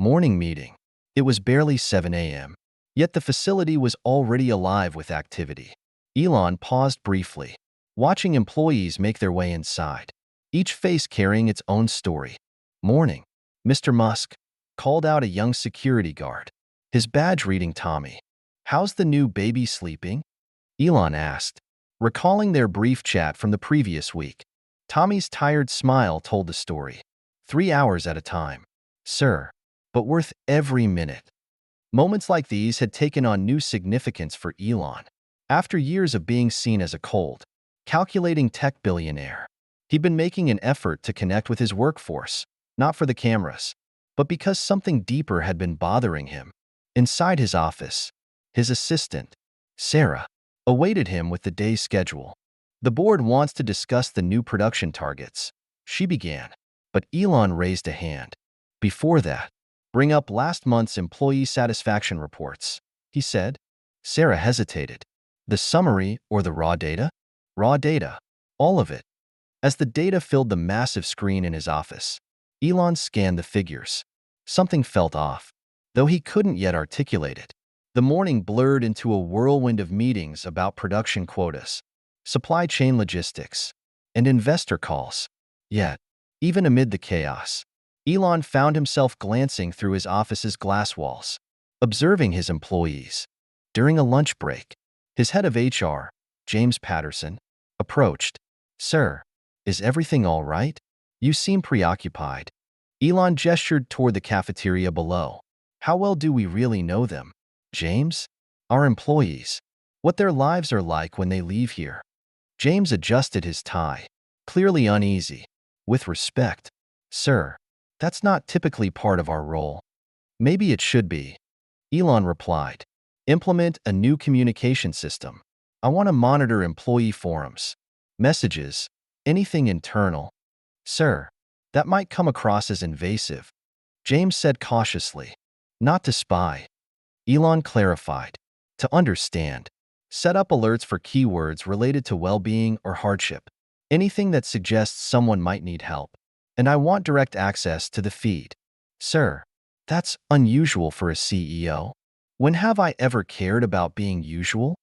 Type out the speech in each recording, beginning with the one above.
Morning meeting. It was barely 7 a.m., yet the facility was already alive with activity. Elon paused briefly, watching employees make their way inside, each face carrying its own story. Morning, Mr. Musk, called out a young security guard, his badge reading Tommy. How's the new baby sleeping? Elon asked, recalling their brief chat from the previous week. Tommy's tired smile told the story. 3 hours at a time, sir, but worth every minute. Moments like these had taken on new significance for Elon. After years of being seen as a cold, calculating tech billionaire, he'd been making an effort to connect with his workforce, not for the cameras, but because something deeper had been bothering him. Inside his office, his assistant, Sarah, awaited him with the day's schedule. The board wants to discuss the new production targets, she began, but Elon raised a hand. Before that, bring up last month's employee satisfaction reports, he said. Sarah hesitated. The summary or the raw data? Raw data. All of it. As the data filled the massive screen in his office, Elon scanned the figures. Something felt off, though he couldn't yet articulate it. The morning blurred into a whirlwind of meetings about production quotas, supply chain logistics, and investor calls. Yet, even amid the chaos, Elon found himself glancing through his office's glass walls, observing his employees. During a lunch break, his head of HR, James Patterson, approached. Sir, is everything all right? You seem preoccupied. Elon gestured toward the cafeteria below. How well do we really know them, James? Our employees. What their lives are like when they leave here. James adjusted his tie, clearly uneasy. With respect, sir, that's not typically part of our role. Maybe it should be. Elon replied. Implement a new communication system. I want to monitor employee forums, messages, anything internal. Sir, that might come across as invasive, James said cautiously. Not to spy. Elon clarified. To understand. Set up alerts for keywords related to well-being or hardship. Anything that suggests someone might need help. And I want direct access to the feed. Sir, that's unusual for a CEO. When have I ever cared about being usual?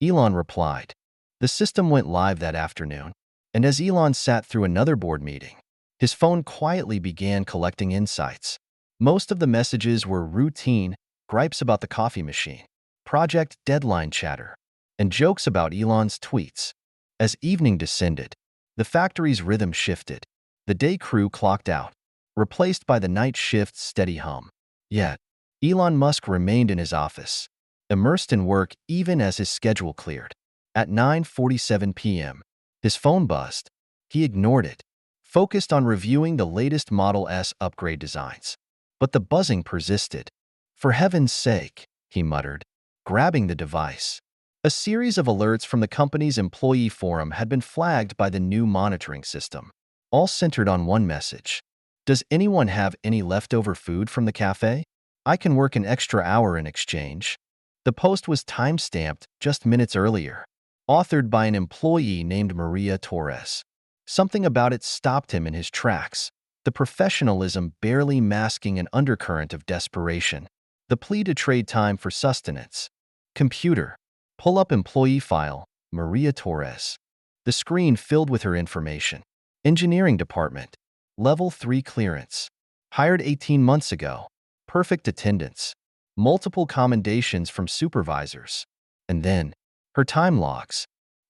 Elon replied. The system went live that afternoon, and as Elon sat through another board meeting, his phone quietly began collecting insights. Most of the messages were routine gripes about the coffee machine, project deadline chatter, and jokes about Elon's tweets. As evening descended, the factory's rhythm shifted. The day crew clocked out, replaced by the night shift's steady hum. Yet, Elon Musk remained in his office, immersed in work even as his schedule cleared. At 9:47 p.m., his phone buzzed. He ignored it, focused on reviewing the latest Model S upgrade designs. But the buzzing persisted. For heaven's sake, he muttered, grabbing the device. A series of alerts from the company's employee forum had been flagged by the new monitoring system, all centered on one message. Does anyone have any leftover food from the cafe? I can work an extra hour in exchange. The post was time-stamped just minutes earlier, authored by an employee named Maria Torres. Something about it stopped him in his tracks, the professionalism barely masking an undercurrent of desperation. The plea to trade time for sustenance. Computer. Pull up employee file, Maria Torres. The screen filled with her information. Engineering department. Level 3 clearance. Hired 18 months ago. Perfect attendance. Multiple commendations from supervisors. And then, her time logs.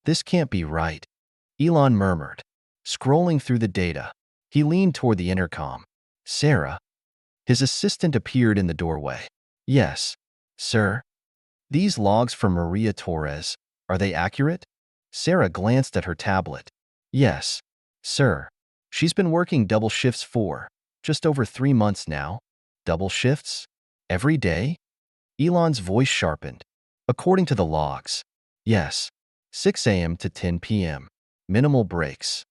This can't be right. Elon murmured, scrolling through the data. He leaned toward the intercom. Sarah. His assistant appeared in the doorway. Yes, sir. These logs from Maria Torres, are they accurate? Sarah glanced at her tablet. Yes, sir. She's been working double shifts for just over 3 months now. Double shifts? Every day? Elon's voice sharpened. According to the logs. Yes. 6 a.m. to 10 p.m. Minimal breaks.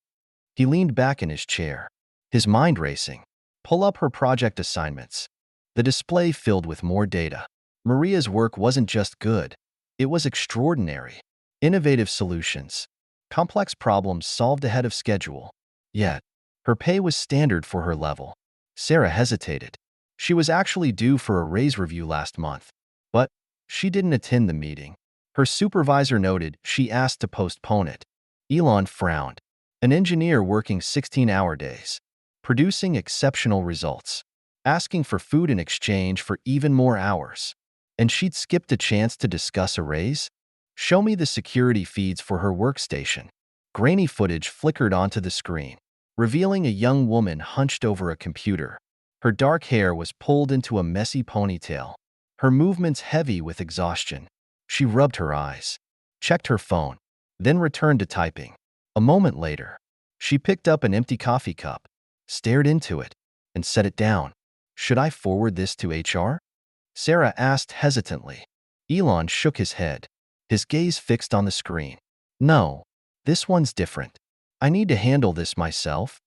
He leaned back in his chair, his mind racing. Pull up her project assignments. The display filled with more data. Maria's work wasn't just good. It was extraordinary. Innovative solutions. Complex problems solved ahead of schedule. Yet, her pay was standard for her level. Sarah hesitated. She was actually due for a raise review last month, but she didn't attend the meeting. Her supervisor noted she asked to postpone it. Elon frowned. An engineer working 16-hour days, producing exceptional results, asking for food in exchange for even more hours. And she'd skipped a chance to discuss a raise? Show me the security feeds for her workstation. Grainy footage flickered onto the screen, revealing a young woman hunched over a computer. Her dark hair was pulled into a messy ponytail, her movements heavy with exhaustion. She rubbed her eyes, checked her phone, then returned to typing. A moment later, she picked up an empty coffee cup, stared into it, and set it down. Should I forward this to HR? Sarah asked hesitantly. Elon shook his head, his gaze fixed on the screen. No, this one's different. I need to handle this myself.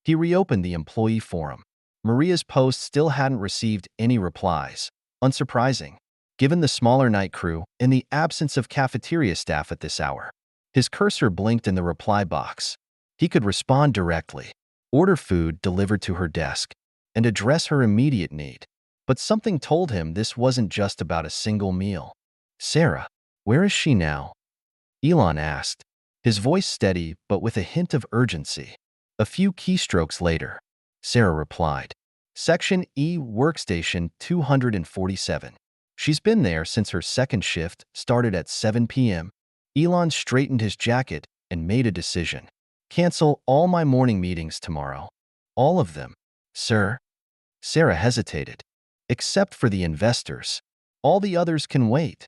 He reopened the employee forum. Maria's post still hadn't received any replies. Unsurprising, given the smaller night crew and the absence of cafeteria staff at this hour. His cursor blinked in the reply box. He could respond directly, order food delivered to her desk, and address her immediate need. But something told him this wasn't just about a single meal. Sarah, where is she now? Elon asked, his voice steady but with a hint of urgency. A few keystrokes later, Sarah replied, Section E, Workstation 247. She's been there since her second shift started at 7 p.m. Elon straightened his jacket and made a decision. Cancel all my morning meetings tomorrow. All of them. Sir? Sarah hesitated. Except for the investors. All the others can wait,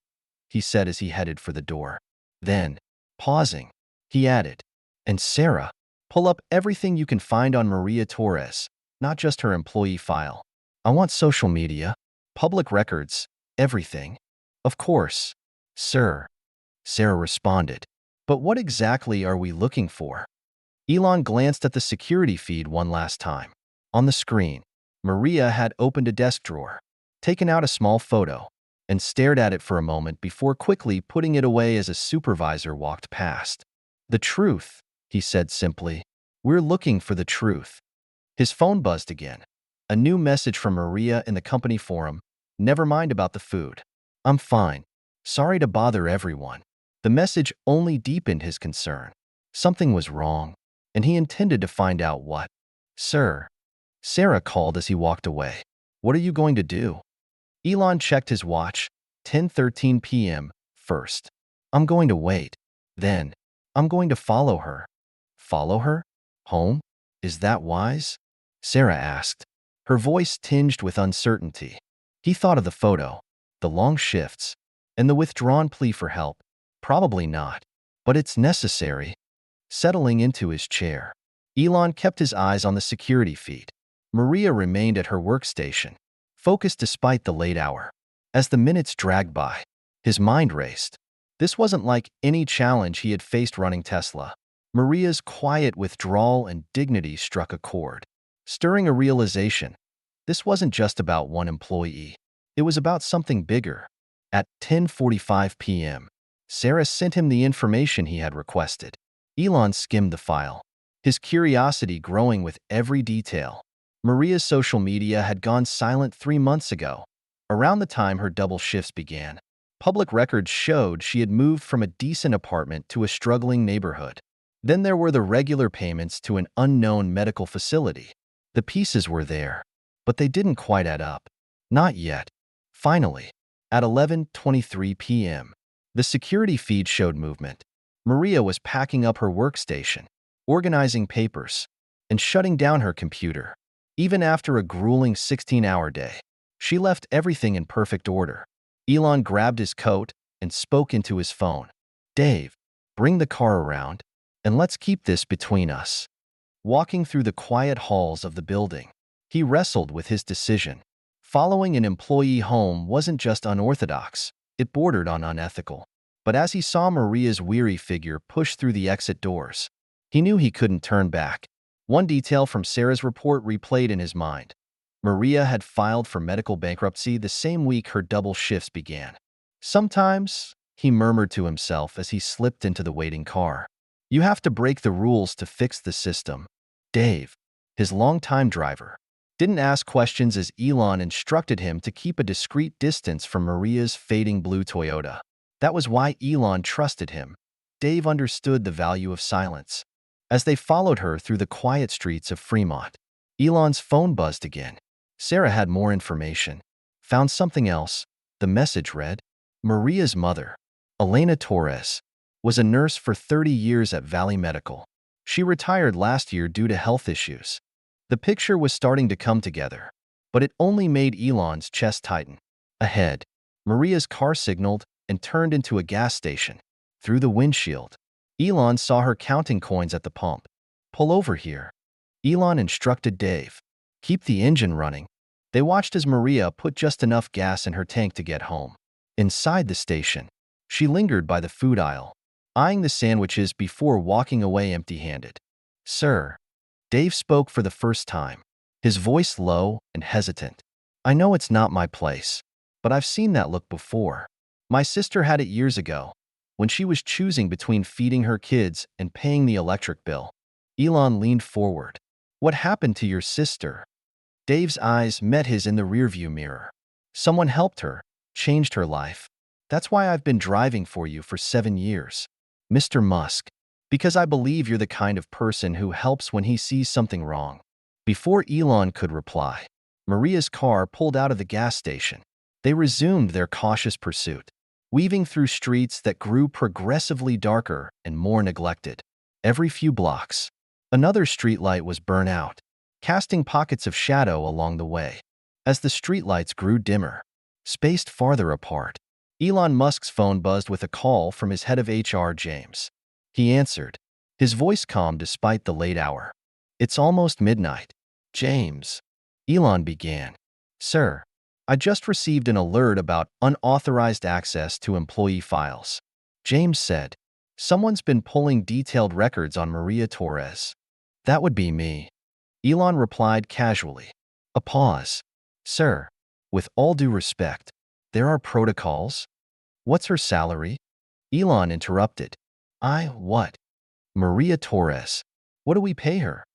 he said as he headed for the door. Then, pausing, he added, and Sarah, pull up everything you can find on Maria Torres, not just her employee file. I want social media, public records, everything. Of course, sir, Sarah responded. But what exactly are we looking for? Elon glanced at the security feed one last time. On the screen, Maria had opened a desk drawer, taken out a small photo, and stared at it for a moment before quickly putting it away as a supervisor walked past. The truth, he said simply. We're looking for the truth. His phone buzzed again. A new message from Maria in the company forum. Never mind about the food. I'm fine. Sorry to bother everyone. The message only deepened his concern. Something was wrong, and he intended to find out what. Sir, Sarah called as he walked away. What are you going to do? Elon checked his watch. 10:13 p.m. First, I'm going to wait. Then, I'm going to follow her. Follow her? Home? Is that wise? Sarah asked, her voice tinged with uncertainty. He thought of the photo, the long shifts, and the withdrawn plea for help. Probably not, but it's necessary. Settling into his chair, Elon kept his eyes on the security feed. Maria remained at her workstation, focused despite the late hour. As the minutes dragged by, his mind raced. This wasn't like any challenge he had faced running Tesla. Maria's quiet withdrawal and dignity struck a chord, stirring a realization. This wasn't just about one employee. It was about something bigger. At 10:45 p.m., Sarah sent him the information he had requested. Elon skimmed the file, his curiosity growing with every detail. Maria's social media had gone silent 3 months ago, around the time her double shifts began. Public records showed she had moved from a decent apartment to a struggling neighborhood. Then there were the regular payments to an unknown medical facility. The pieces were there, but they didn't quite add up. Not yet. Finally, at 11:23 p.m., the security feed showed movement. Maria was packing up her workstation, organizing papers, and shutting down her computer. Even after a grueling 16-hour day, she left everything in perfect order. Elon grabbed his coat and spoke into his phone. Dave, bring the car around, and let's keep this between us. Walking through the quiet halls of the building, he wrestled with his decision. Following an employee home wasn't just unorthodox, it bordered on unethical. But as he saw Maria's weary figure push through the exit doors, he knew he couldn't turn back. One detail from Sarah's report replayed in his mind. Maria had filed for medical bankruptcy the same week her double shifts began. Sometimes, he murmured to himself as he slipped into the waiting car, you have to break the rules to fix the system. Dave, his longtime driver, Didn't ask questions as Elon instructed him to keep a discreet distance from Maria's fading blue Toyota. That was why Elon trusted him. Dave understood the value of silence. As they followed her through the quiet streets of Fremont, Elon's phone buzzed again. Sarah had more information. Found something else. The message read, Maria's mother, Elena Torres, was a nurse for 30 years at Valley Medical. She retired last year due to health issues. The picture was starting to come together, but it only made Elon's chest tighten. Ahead, Maria's car signaled and turned into a gas station. Through the windshield, Elon saw her counting coins at the pump. Pull over here. Elon instructed Dave. Keep the engine running. They watched as Maria put just enough gas in her tank to get home. Inside the station, she lingered by the food aisle, eyeing the sandwiches before walking away empty-handed. Sir, Dave spoke for the first time, his voice low and hesitant. I know it's not my place, but I've seen that look before. My sister had it years ago, when she was choosing between feeding her kids and paying the electric bill. Elon leaned forward. What happened to your sister? Dave's eyes met his in the rearview mirror. Someone helped her, changed her life. That's why I've been driving for you for 7 years. Mr. Musk, because I believe you're the kind of person who helps when he sees something wrong. Before Elon could reply, Maria's car pulled out of the gas station. They resumed their cautious pursuit, weaving through streets that grew progressively darker and more neglected. Every few blocks, another streetlight was burnt out, casting pockets of shadow along the way. As the streetlights grew dimmer, spaced farther apart, Elon Musk's phone buzzed with a call from his head of HR, James. He answered, his voice calm despite the late hour. It's almost midnight. James. Elon began. Sir, I just received an alert about unauthorized access to employee files. James said, someone's been pulling detailed records on Maria Torres. That would be me. Elon replied casually. A pause. Sir, with all due respect, there are protocols. What's her salary? Elon interrupted. What? Maria Torres. What do we pay her?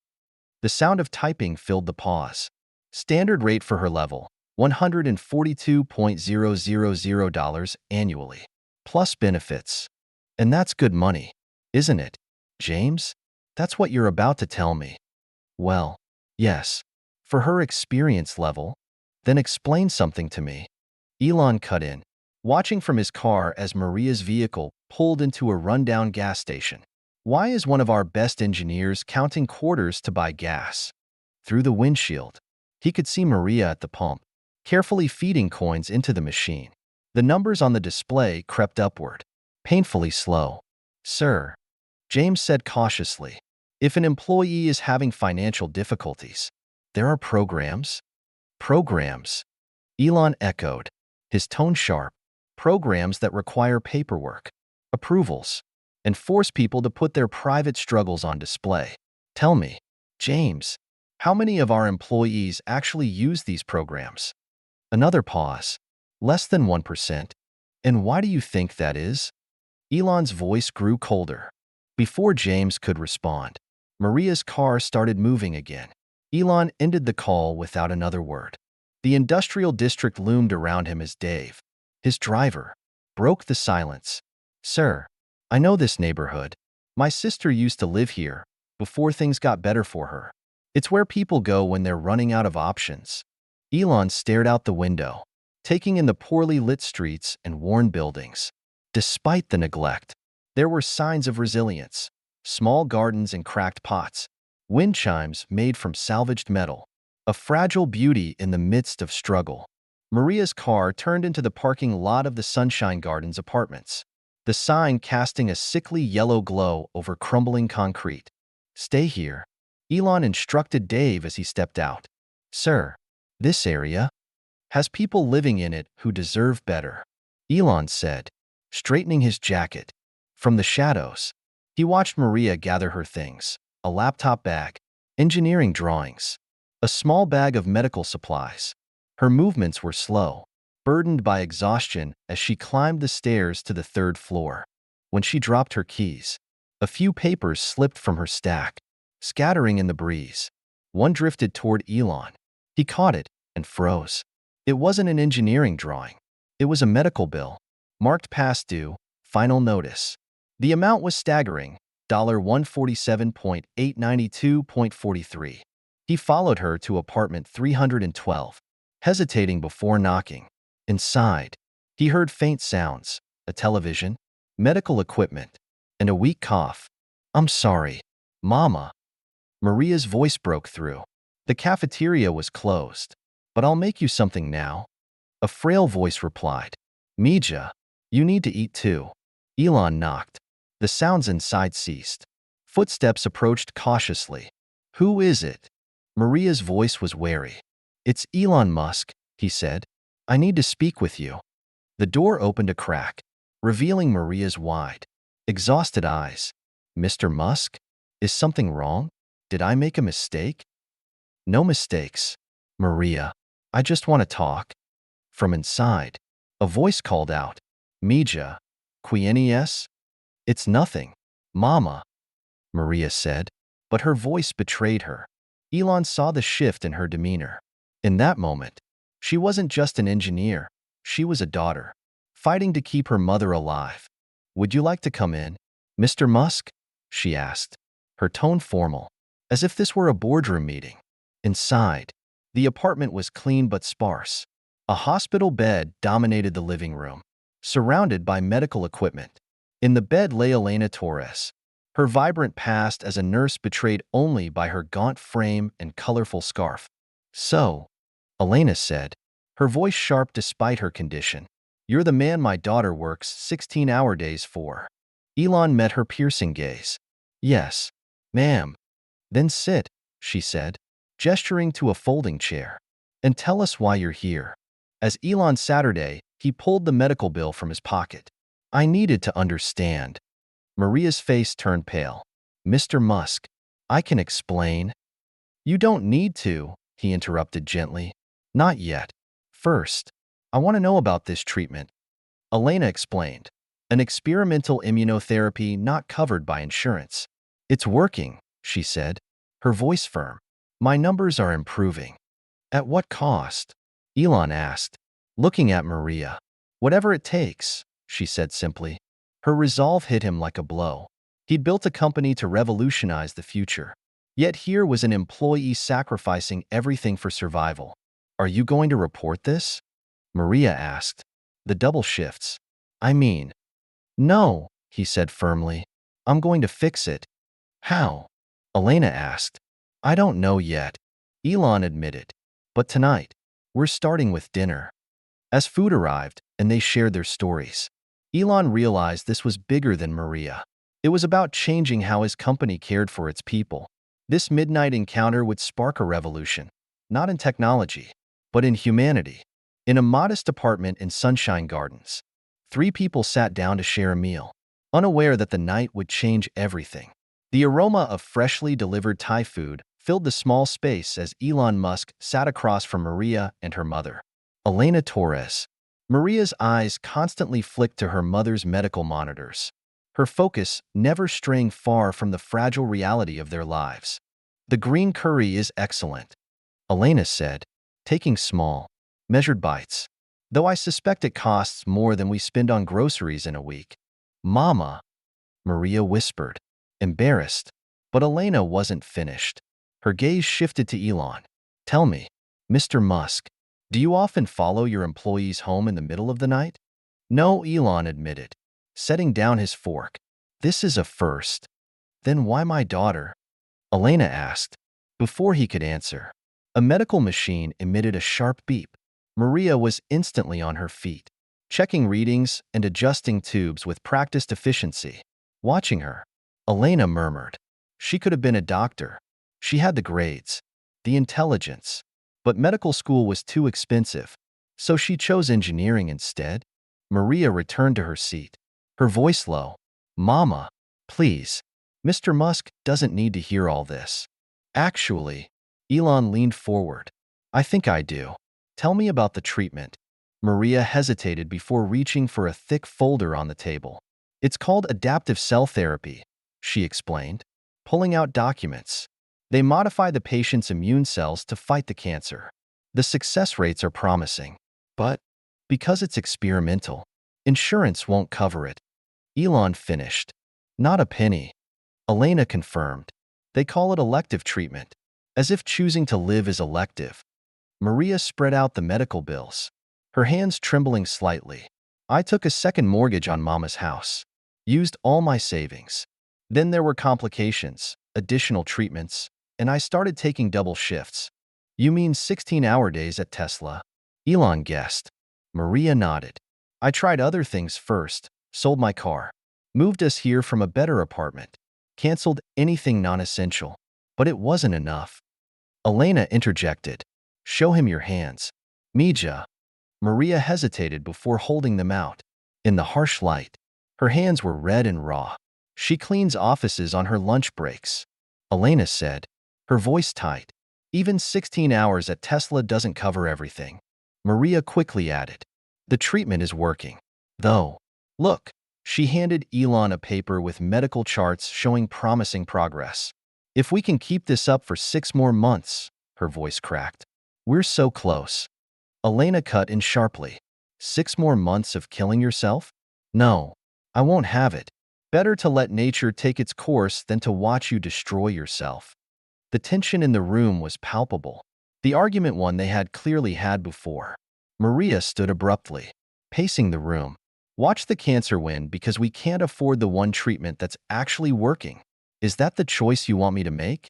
The sound of typing filled the pause. Standard rate for her level, $142,000 annually, plus benefits. And that's good money, isn't it, James? That's what you're about to tell me. Well, yes, for her experience level. Then explain something to me. Elon cut in, watching from his car as Maria's vehicle pulled into a rundown gas station. Why is one of our best engineers counting quarters to buy gas? Through the windshield, he could see Maria at the pump, carefully feeding coins into the machine. The numbers on the display crept upward, painfully slow. Sir, James said cautiously, if an employee is having financial difficulties, there are programs. Programs. Elon echoed, his tone sharp. Programs that require paperwork, approvals, and force people to put their private struggles on display. Tell me, James, how many of our employees actually use these programs? Another pause. Less than 1%. And why do you think that is? Elon's voice grew colder. Before James could respond, Maria's car started moving again. Elon ended the call without another word. The industrial district loomed around him as Dave, his driver, broke the silence. Sir, I know this neighborhood. My sister used to live here before things got better for her. It's where people go when they're running out of options. Elon stared out the window, taking in the poorly lit streets and worn buildings. Despite the neglect, there were signs of resilience. Small gardens and cracked pots, wind chimes made from salvaged metal, a fragile beauty in the midst of struggle. Maria's car turned into the parking lot of the Sunshine Gardens apartments, the sign casting a sickly yellow glow over crumbling concrete. Stay here, Elon instructed Dave as he stepped out. Sir, this area has people living in it who deserve better, Elon said, straightening his jacket. From the shadows, he watched Maria gather her things, a laptop bag, engineering drawings, a small bag of medical supplies. Her movements were slow, burdened by exhaustion as she climbed the stairs to the 3rd floor. When she dropped her keys, a few papers slipped from her stack, scattering in the breeze. One drifted toward Elon. He caught it and froze. It wasn't an engineering drawing. It was a medical bill, marked past due, final notice. The amount was staggering, $147,892.43. He followed her to apartment 312, hesitating before knocking. Inside, he heard faint sounds, a television, medical equipment, and a weak cough. "I'm sorry, Mama." Maria's voice broke through. The cafeteria was closed. "But I'll make you something now." A frail voice replied. "Mija, you need to eat too." Elon knocked. The sounds inside ceased. Footsteps approached cautiously. "Who is it?" Maria's voice was wary. "It's Elon Musk," he said. "I need to speak with you." The door opened a crack, revealing Maria's wide, exhausted eyes. "Mr. Musk? Is something wrong? Did I make a mistake?" "No mistakes, Maria. I just want to talk." From inside, a voice called out, "Mija, quienies?" "It's nothing, Mama," Maria said, but her voice betrayed her. Elon saw the shift in her demeanor. In that moment, she wasn't just an engineer, she was a daughter, fighting to keep her mother alive. "Would you like to come in, Mr. Musk?" she asked, her tone formal, as if this were a boardroom meeting. Inside, the apartment was clean but sparse. A hospital bed dominated the living room, surrounded by medical equipment. In the bed lay Elena Torres, her vibrant past as a nurse betrayed only by her gaunt frame and colorful scarf. "So," Elena said, her voice sharp despite her condition, "you're the man my daughter works 16-hour days for." Elon met her piercing gaze. "Yes, ma'am." "Then sit," she said, gesturing to a folding chair, "and tell us why you're here." As Elon Saturday, he pulled the medical bill from his pocket. "I needed to understand." Maria's face turned pale. "Mr. Musk, I can explain." "You don't need to," he interrupted gently. "Not yet. First, I want to know about this treatment." Elena explained. "An experimental immunotherapy not covered by insurance." "It's working," she said, her voice firm. "My numbers are improving." "At what cost?" Elon asked, looking at Maria. "Whatever it takes," she said simply. Her resolve hit him like a blow. He'd built a company to revolutionize the future. Yet here was an employee sacrificing everything for survival. "Are you going to report this?" Maria asked. "The double shifts. I mean." "No," he said firmly. "I'm going to fix it." "How?" Elena asked. "I don't know yet," Elon admitted. "But tonight, we're starting with dinner." As food arrived and they shared their stories, Elon realized this was bigger than Maria. It was about changing how his company cared for its people. This midnight encounter would spark a revolution, not in technology, but in humanity. In a modest apartment in Sunshine Gardens, 3 people sat down to share a meal, unaware that the night would change everything. The aroma of freshly delivered Thai food filled the small space as Elon Musk sat across from Maria and her mother, Elena Torres. Maria's eyes constantly flicked to her mother's medical monitors, her focus never straying far from the fragile reality of their lives. "The green curry is excellent," Elena said, taking small, measured bites, "though I suspect it costs more than we spend on groceries in a week." "Mama," Maria whispered, embarrassed, but Elena wasn't finished. Her gaze shifted to Elon. "Tell me, Mr. Musk, do you often follow your employees home in the middle of the night?" "No," Elon admitted, setting down his fork. "This is a first." "Then why my daughter?" Elena asked. Before he could answer, a medical machine emitted a sharp beep. Maria was instantly on her feet, checking readings and adjusting tubes with practiced efficiency. Watching her, Elena murmured, "She could have been a doctor. She had the grades, the intelligence, but medical school was too expensive, so she chose engineering instead." Maria returned to her seat, her voice low. "Mama, please, Mr. Musk doesn't need to hear all this." "Actually," Elon leaned forward, "I think I do. Tell me about the treatment." Maria hesitated before reaching for a thick folder on the table. "It's called adaptive cell therapy," she explained, pulling out documents. "They modify the patient's immune cells to fight the cancer. The success rates are promising, but because it's experimental, insurance won't cover it. Elon finished. Not a penny. Elena confirmed. They call it elective treatment, as if choosing to live is elective. Maria spread out the medical bills, her hands trembling slightly. I took a second mortgage on Mama's house, used all my savings. Then there were complications, additional treatments, and I started taking double shifts. You mean 16-hour days at Tesla? Elon guessed. Maria nodded. I tried other things first, sold my car, moved us here from a better apartment, canceled anything non-essential, but it wasn't enough. Elena interjected. Show him your hands. Mija. Maria hesitated before holding them out. In the harsh light, her hands were red and raw. She cleans offices on her lunch breaks. Elena said, her voice tight. Even 16 hours at Tesla doesn't cover everything. Maria quickly added, the treatment is working. Though, look, she handed Elon a paper with medical charts showing promising progress. If we can keep this up for 6 more months, her voice cracked. We're so close. Elena cut in sharply. 6 more months of killing yourself? No, I won't have it. Better to let nature take its course than to watch you destroy yourself. The tension in the room was palpable. The argument one they had clearly had before. Maria stood abruptly, pacing the room. Watch the cancer win because we can't afford the one treatment that's actually working. Is that the choice you want me to make?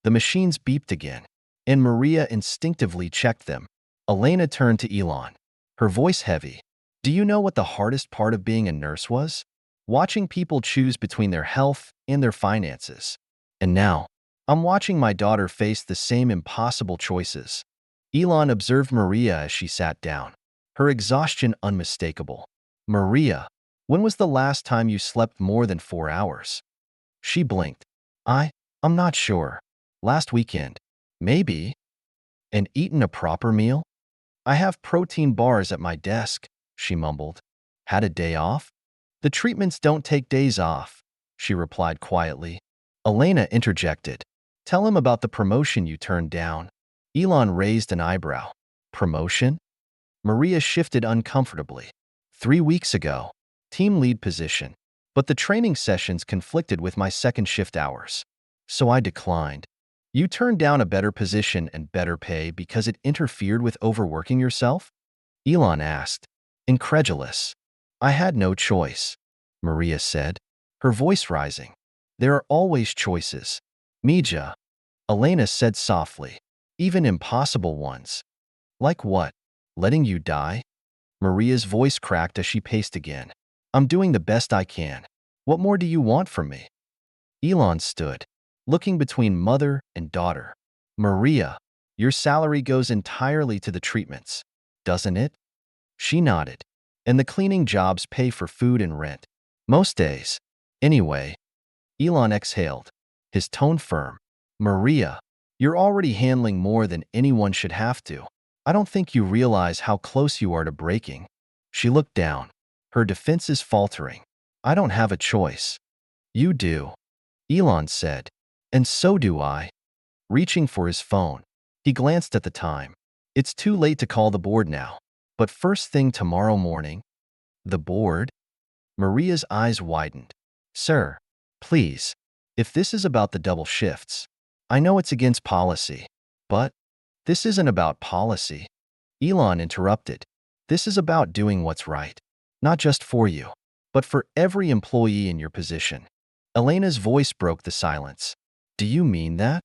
The machines beeped again, and Maria instinctively checked them. Elena turned to Elon, her voice heavy. Do you know what the hardest part of being a nurse was? Watching people choose between their health and their finances. And now, I'm watching my daughter face the same impossible choices. Elon observed Maria as she sat down, her exhaustion unmistakable. Maria, when was the last time you slept more than 4 hours? She blinked. I'm not sure. Last weekend. Maybe. And eaten a proper meal? I have protein bars at my desk, she mumbled. Had a day off? The treatments don't take days off, she replied quietly. Elena interjected. Tell him about the promotion you turned down. Elon raised an eyebrow. Promotion? Maria shifted uncomfortably. 3 weeks ago. Team lead position. But the training sessions conflicted with my second shift hours. So I declined. You turned down a better position and better pay because it interfered with overworking yourself? Elon asked, incredulous. I had no choice, Maria said, her voice rising. There are always choices. Mija, Elena said softly, even impossible ones. Like what? Letting you die? Maria's voice cracked as she paced again. I'm doing the best I can. What more do you want from me? Elon stood, looking between mother and daughter. Maria, your salary goes entirely to the treatments, doesn't it? She nodded. And the cleaning jobs pay for food and rent. Most days. Anyway. Elon exhaled, his tone firm. Maria, you're already handling more than anyone should have to. I don't think you realize how close you are to breaking. She looked down, her defenses faltering. I don't have a choice. You do, Elon said. And so do I. Reaching for his phone, he glanced at the time. It's too late to call the board now. But first thing tomorrow morning. The board? Maria's eyes widened. Sir, please, if this is about the double shifts, I know it's against policy, but this isn't about policy. Elon interrupted. This is about doing what's right, not just for you, but for every employee in your position. Elena's voice broke the silence. Do you mean that?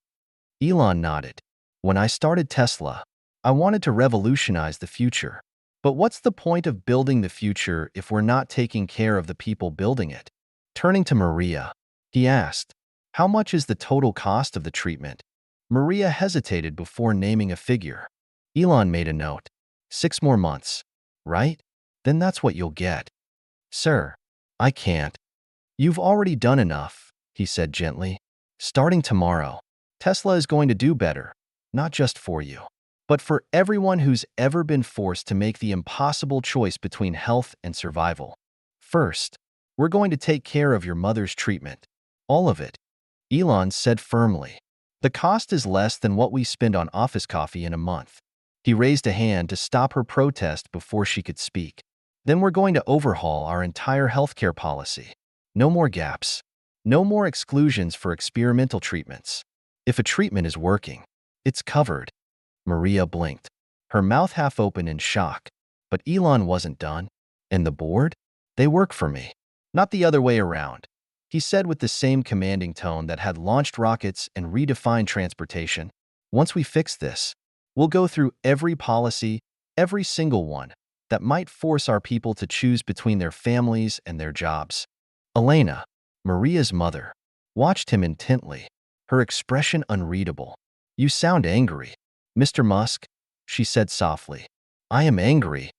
Elon nodded. When I started Tesla, I wanted to revolutionize the future. But what's the point of building the future if we're not taking care of the people building it? Turning to Maria, he asked, how much is the total cost of the treatment? Maria hesitated before naming a figure. Elon made a note. 6 more months, right? Then that's what you'll get. Sir, I can't. You've already done enough, he said gently. Starting tomorrow, Tesla is going to do better, not just for you, but for everyone who's ever been forced to make the impossible choice between health and survival. First, we're going to take care of your mother's treatment. All of it, Elon said firmly. The cost is less than what we spend on office coffee in a month. He raised a hand to stop her protest before she could speak. Then we're going to overhaul our entire healthcare policy. No more gaps. No more exclusions for experimental treatments. If a treatment is working, it's covered. Maria blinked, her mouth half open in shock. But Elon wasn't done. And the board? They work for me, not the other way around, he said with the same commanding tone that had launched rockets and redefined transportation. Once we fix this, we'll go through every policy, every single one, that might force our people to choose between their families and their jobs. Elena, Maria's mother, watched him intently, her expression unreadable. You sound angry, Mr. Musk, she said softly. I am angry,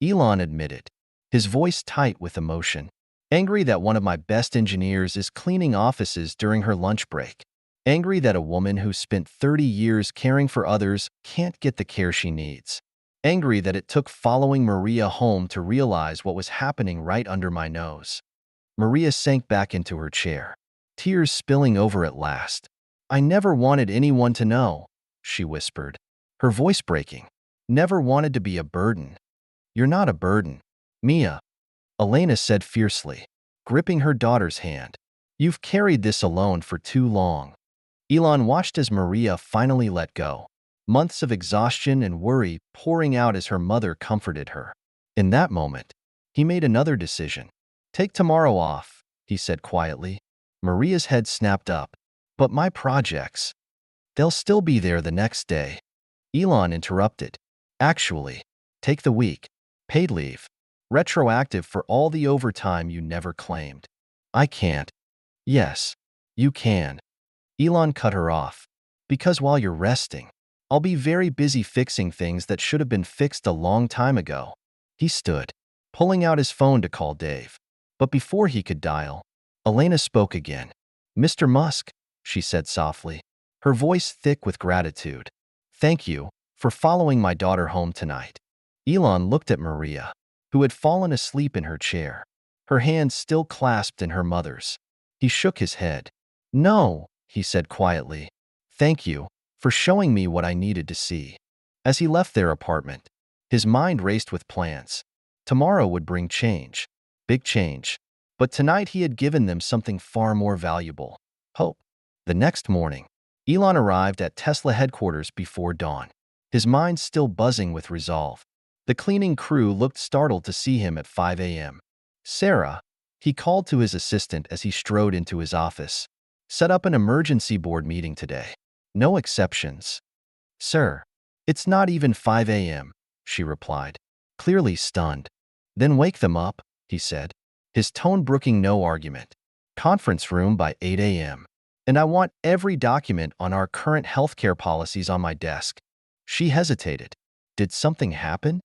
Elon admitted, his voice tight with emotion. Angry that one of my best engineers is cleaning offices during her lunch break. Angry that a woman who spent 30 years caring for others can't get the care she needs. Angry that it took following Maria home to realize what was happening right under my nose. Maria sank back into her chair, tears spilling over at last. I never wanted anyone to know, she whispered, her voice breaking. Never wanted to be a burden. You're not a burden, Mia, Elena said fiercely, gripping her daughter's hand. You've carried this alone for too long. Elon watched as Maria finally let go, months of exhaustion and worry pouring out as her mother comforted her. In that moment, he made another decision. Take tomorrow off, he said quietly. Maria's head snapped up. But my projects, they'll still be there the next day. Elon interrupted. Actually, take the week. Paid leave. Retroactive for all the overtime you never claimed. I can't. Yes, you can. Elon cut her off. Because while you're resting, I'll be very busy fixing things that should have been fixed a long time ago. He stood, pulling out his phone to call Dave. But before he could dial, Elena spoke again. Mr. Musk, she said softly, her voice thick with gratitude. Thank you for following my daughter home tonight. Elon looked at Maria, who had fallen asleep in her chair, her hands still clasped in her mother's. He shook his head. No, he said quietly. Thank you for showing me what I needed to see. As he left their apartment, his mind raced with plans. Tomorrow would bring change, big change. But tonight he had given them something far more valuable, hope. The next morning, Elon arrived at Tesla headquarters before dawn, his mind still buzzing with resolve. The cleaning crew looked startled to see him at 5 a.m. Sarah, he called to his assistant as he strode into his office. Set up an emergency board meeting today. No exceptions. Sir, it's not even 5 a.m., she replied, clearly stunned. Then wake them up, he said, his tone brooking no argument. Conference room by 8 a.m. And I want every document on our current healthcare policies on my desk. She hesitated. Did something happen?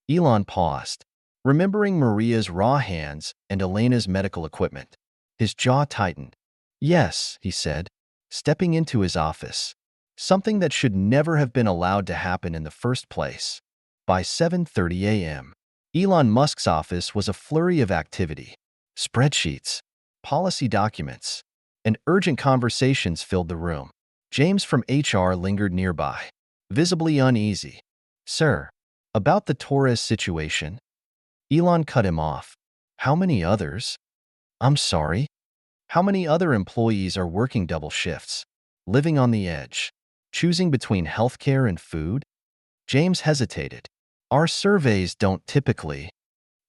Elon paused, remembering Maria's raw hands and Elena's medical equipment. His jaw tightened. Yes, he said, stepping into his office. Something that should never have been allowed to happen in the first place. By 7:30 a.m., Elon Musk's office was a flurry of activity. Spreadsheets, policy documents, and urgent conversations filled the room. James from HR lingered nearby, visibly uneasy. Sir, about the Torres situation? Elon cut him off. How many others? I'm sorry? How many other employees are working double shifts, living on the edge, choosing between healthcare and food? James hesitated. Our surveys don't typically.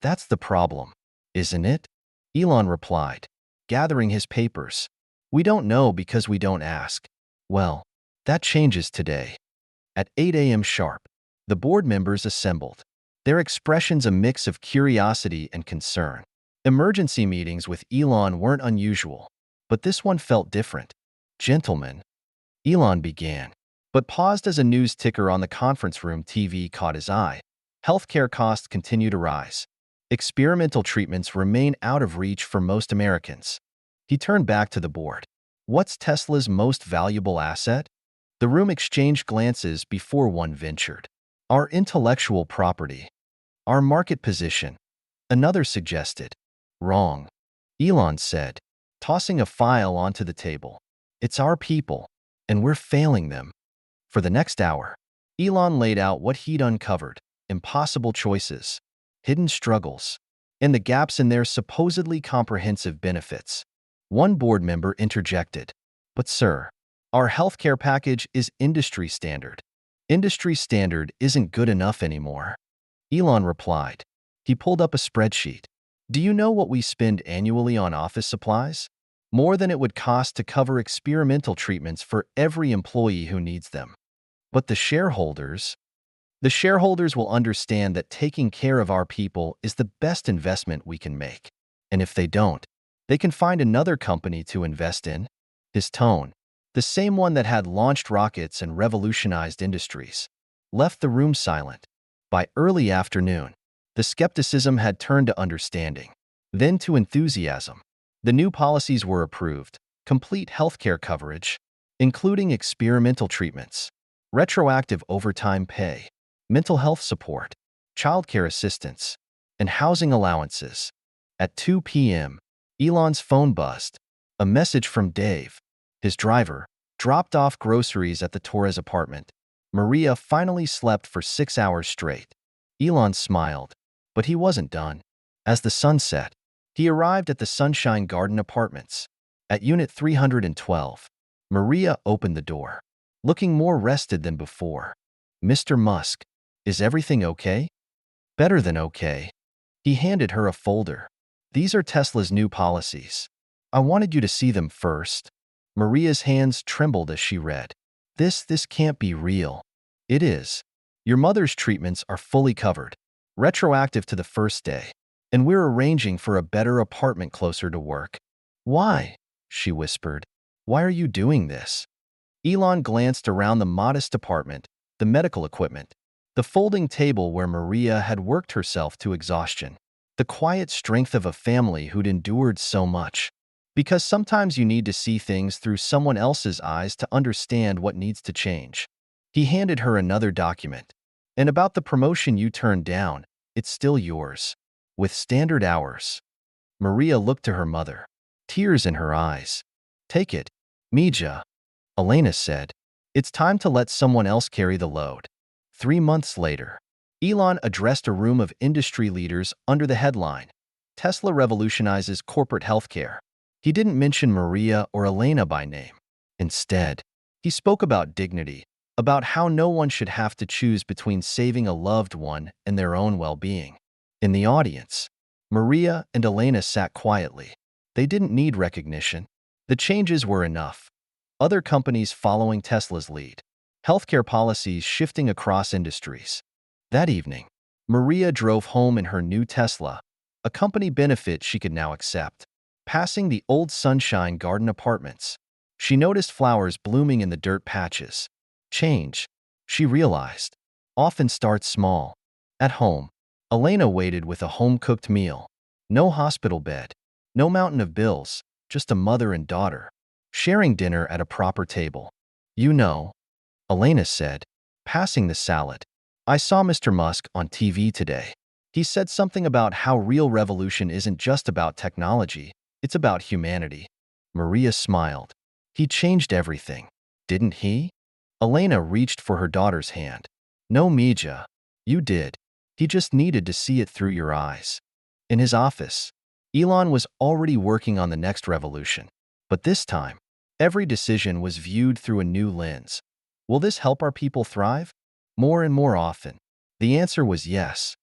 That's the problem, isn't it? Elon replied, gathering his papers. We don't know because we don't ask. Well, that changes today. At 8 a.m. sharp, the board members assembled, their expressions a mix of curiosity and concern. Emergency meetings with Elon weren't unusual, but this one felt different. Gentlemen, Elon began, but paused as a news ticker on the conference room TV caught his eye. Healthcare costs continue to rise. Experimental treatments remain out of reach for most Americans. He turned back to the board. What's Tesla's most valuable asset? The room exchanged glances before one ventured. Our intellectual property. Our market position. Another suggested. Wrong, Elon said, tossing a file onto the table. It's our people, and we're failing them. For the next hour, Elon laid out what he'd uncovered: impossible choices, hidden struggles, and the gaps in their supposedly comprehensive benefits. One board member interjected, "But sir, our healthcare package is industry standard. Industry standard isn't good enough anymore." Elon replied. He pulled up a spreadsheet. "Do you know what we spend annually on office supplies? More than it would cost to cover experimental treatments for every employee who needs them. But the shareholders will understand that taking care of our people is the best investment we can make. And if they don't, they can find another company to invest in." His tone, the same one that had launched rockets and revolutionized industries, left the room silent. By early afternoon, the skepticism had turned to understanding, then to enthusiasm. The new policies were approved: complete healthcare coverage, including experimental treatments, retroactive overtime pay, mental health support, childcare assistance, and housing allowances. At 2 p.m., Elon's phone buzzed. A message from Dave, his driver, dropped off groceries at the Torres apartment. Maria finally slept for 6 hours straight. Elon smiled, but he wasn't done. As the sun set, he arrived at the Sunshine Garden Apartments. At Unit 312, Maria opened the door, looking more rested than before. "Mr. Musk, is everything okay?" "Better than okay." He handed her a folder. "These are Tesla's new policies. I wanted you to see them first." Maria's hands trembled as she read. This can't be real." "It is. Your mother's treatments are fully covered, retroactive to the first day, and we're arranging for a better apartment closer to work." "Why?" she whispered. "Why are you doing this?" Elon glanced around the modest apartment, the medical equipment, the folding table where Maria had worked herself to exhaustion, the quiet strength of a family who'd endured so much. Because sometimes you need to see things through someone else's eyes to understand what needs to change. He handed her another document. "And about the promotion you turned down, it's still yours, with standard hours." Maria looked to her mother, tears in her eyes. "Take it, Mija," Elena said. "It's time to let someone else carry the load." 3 months later, Elon addressed a room of industry leaders under the headline, "Tesla Revolutionizes Corporate Healthcare." He didn't mention Maria or Elena by name. Instead, he spoke about dignity, about how no one should have to choose between saving a loved one and their own well-being. In the audience, Maria and Elena sat quietly. They didn't need recognition. The changes were enough. Other companies following Tesla's lead. Healthcare policies shifting across industries. That evening, Maria drove home in her new Tesla, a company benefit she could now accept. Passing the old Sunshine Garden Apartments, she noticed flowers blooming in the dirt patches. Change, she realized, often starts small. At home, Elena waited with a home-cooked meal. No hospital bed, no mountain of bills, just a mother and daughter, sharing dinner at a proper table. "You know," Elena said, passing the salad, "I saw Mr. Musk on TV today. He said something about how real revolution isn't just about technology, it's about humanity." Maria smiled. "He changed everything, didn't he?" Elena reached for her daughter's hand. "No, Mija, you did. He just needed to see it through your eyes." In his office, Elon was already working on the next revolution. But this time, every decision was viewed through a new lens. Will this help our people thrive? More and more often, the answer was yes.